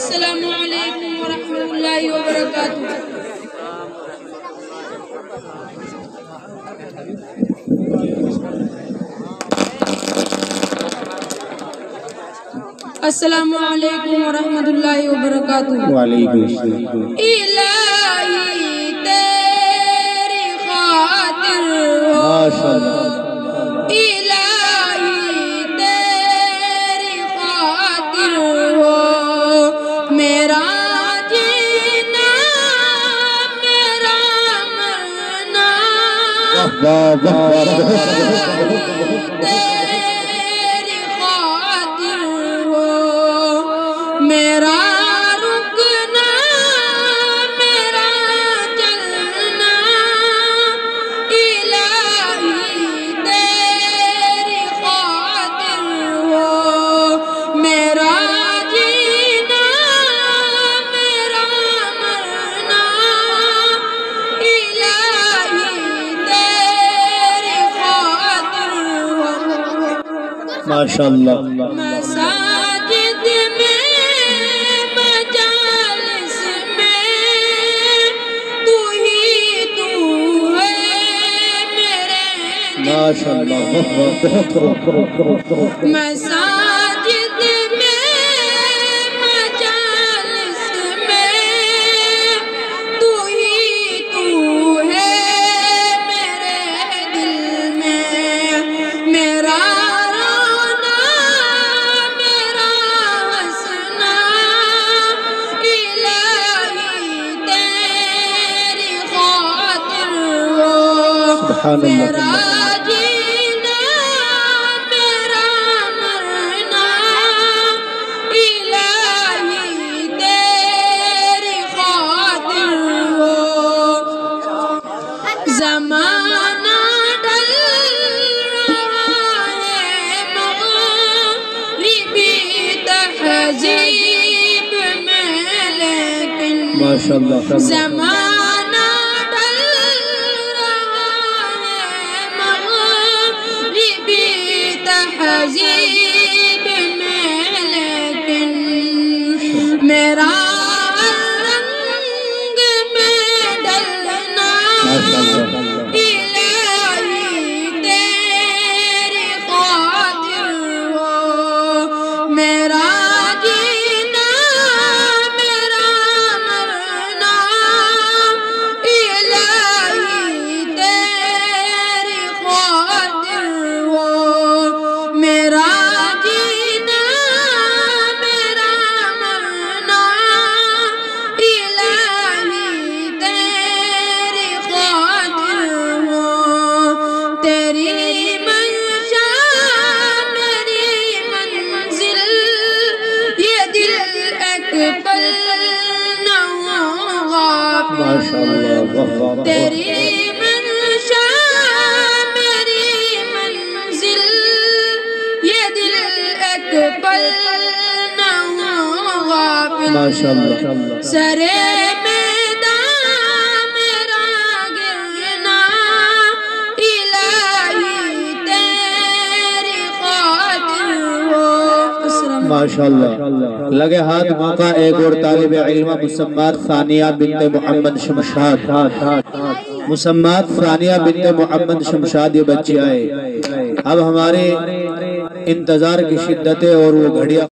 السلام علیکم ورحمۃ اللہ وبرکاتہ۔ السلام علیکم ورحمۃ اللہ وبرکاتہ۔ وعلیکم السلام۔ الہی تیری خاطر ہو، الہی تیری خاطر ہو، میرا جینا میرا مرنا تیری خاطر ہو، میرا رکنا میرا چلنا الہی تیری خاطر ہو، میرا جینا میرا مرنا الہی تیری خاطر ہو۔ ماشاءاللہ۔ مساجد میں مجالس میں تو ہی تو ہے میرے دل ماشاءاللہ۔ میں، مساجد میں مجالس میں تو ہی تو ہے میرے دل میں، میرا رونا میرا ہنسنا الہی تیری خاطر ہو، سبحان اللہ۔ میرا جینا میرا مرنا الہی تیری خاطر ہو۔ زمانہ ڈل رہا ہے مغربی تہذیب میں، لیکن ماشاءاللہ۔ زمانہ ڈل رہا ہے مغربی تہذیب میں، لیکن میرا رنگ میں ڈلنا الہی تیری خاطر ہو، میرا جینا میرا مرنا الہی تیری خاطر ہو، میرا جینا میرا مرنا الہی تیری خاطر ہو، تیری منشا میری منزل یہ دل ایک پل نہ ہوگا، ماشاءاللہ۔ تیری منشا میری منزل یہ دل ایک پل نہ ہوگا، ماشاءاللہ۔ سرے میدان میرا گرنا الہی تیری خاطر ہو۔ ماشاءاللہ۔ لگے ہاتھ موقع ایک اور طالب علم مسمات ثانیہ بنت محمد شمشاد، مسمات ثانیہ بنت محمد شمشاد یہ بچی آئے۔ اب ہمارے انتظار کی شدت ہے اور وہ گھڑیاں